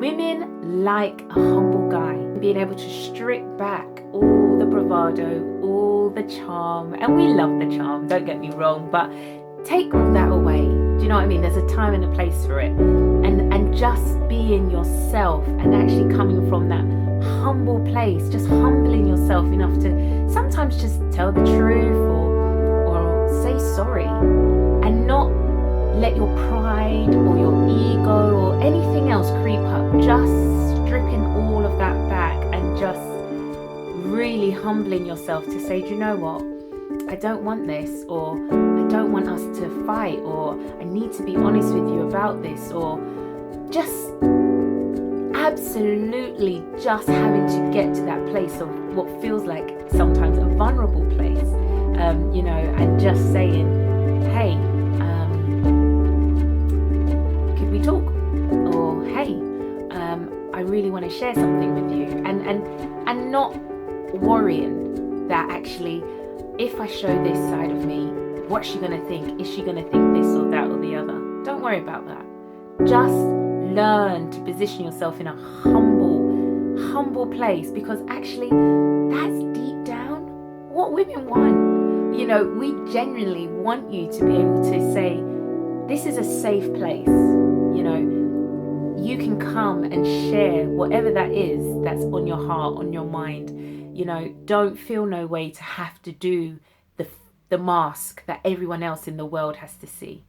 Women like a humble guy, being able to strip back all the bravado, all the charm, and we love the charm, don't get me wrong, but take all that away. Do you know what I mean? There's a time and a place for it. And just being yourself and actually coming from that humble place, just humbling yourself enough to sometimes just tell the truth or say sorry, and not let your pride or your ego or anything else creep up. Just stripping all of that back and just really humbling yourself to say, do you know what? I don't want this, or I don't want us to fight, or I need to be honest with you about this, or just absolutely just having to get to that place of what feels like sometimes a vulnerable place, and just saying, hey, could we talk? Or hey, I really want to share something with you, and not worrying that actually, if I show this side of me, what's she going to think? Is she going to think this or that or the other? Don't worry about that. Just learn to position yourself in a humble place, because actually that's deep down what women want. We genuinely want you to be able to say, this is a safe place. You can come and share whatever that is that's on your heart, on your mind. Don't feel no way to have to do the mask that everyone else in the world has to see.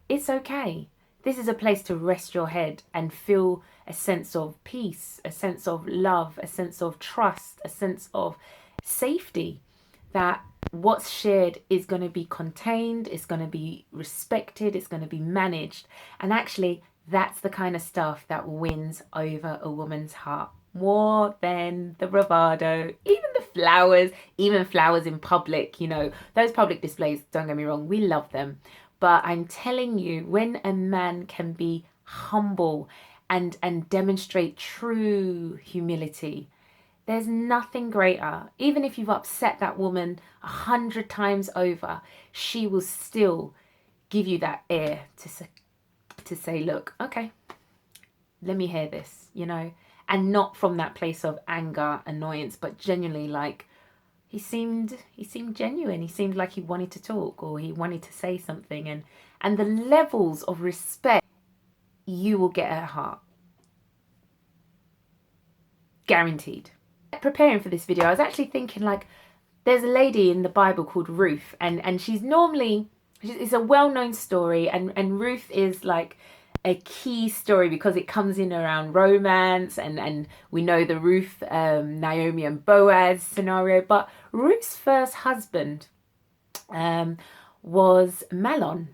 It's okay. This is a place to rest your head and feel a sense of peace, a sense of love, a sense of trust, a sense of safety, that what's shared is going to be contained, it's going to be respected, it's going to be managed. And actually, that's the kind of stuff that wins over a woman's heart more than the bravado, even flowers in public. Those public displays, don't get me wrong, we love them. But I'm telling you, when a man can be humble and demonstrate true humility, there's nothing greater. Even if you've upset that woman 100 times over, she will still give you that air to say, look, okay, let me hear this, and not from that place of anger, annoyance, but genuinely like, he seemed genuine. He seemed like he wanted to talk, or he wanted to say something, and the levels of respect you will get at her heart. Guaranteed. Preparing for this video, I was actually thinking, like, there's a lady in the Bible called Ruth, and it's a well-known story, and Ruth is like a key story because it comes in around romance, and we know the Ruth, Naomi and Boaz scenario. But Ruth's first husband was Mahlon,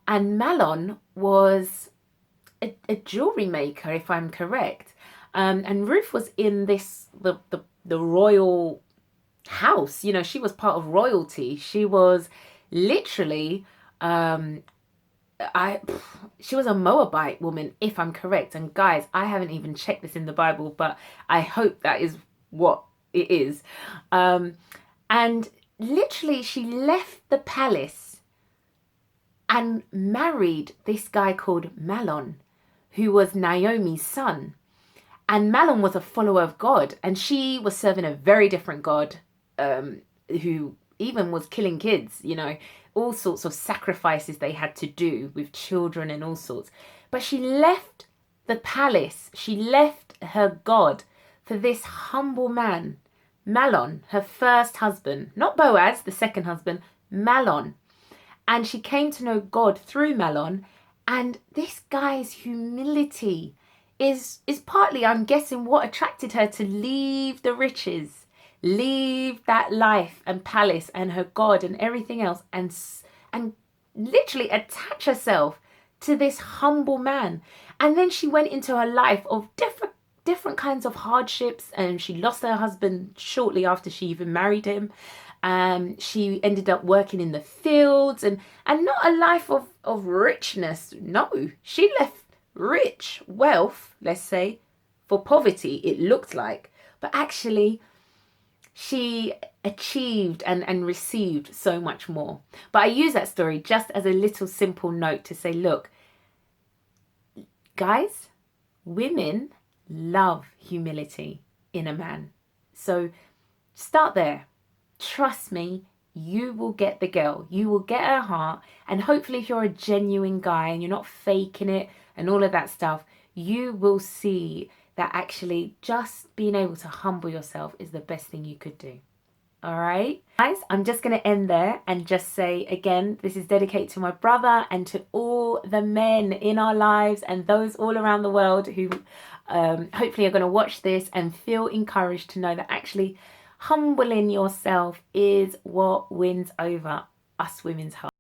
and Mahlon was a jewelry maker, if I'm correct. And Ruth was in the royal house. She was part of royalty. She was literally she was a Moabite woman, if I'm correct. And guys, I haven't even checked this in the Bible, but I hope that is what it is. And literally, she left the palace and married this guy called Mahlon, who was Naomi's son. And Mahlon was a follower of God, and she was serving a very different God, who even was killing kids, all sorts of sacrifices they had to do with children and all sorts. But she left the palace, she left her God for this humble man, Mahlon, her first husband, not Boaz, the second husband, Mahlon. And she came to know God through Mahlon, and this guy's humility is partly, I'm guessing, what attracted her to leave the riches, leave that life and palace and her God and everything else, and literally attach herself to this humble man. And then she went into her life of different kinds of hardships, and she lost her husband shortly after she even married him. She ended up working in the fields, and not a life of richness. No, she left rich wealth, let's say, for poverty, it looked like. But actually, she achieved and received so much more. But I use that story just as a little simple note to say, look, guys, women love humility in a man. So start there. Trust me, you will get the girl. You will get her heart. And hopefully, if you're a genuine guy and you're not faking it and all of that stuff, you will see that actually just being able to humble yourself is the best thing you could do. All right, guys, I'm just going to end there and just say again, this is dedicated to my brother and to all the men in our lives and those all around the world who hopefully are going to watch this and feel encouraged to know that actually humbling yourself is what wins over us women's hearts.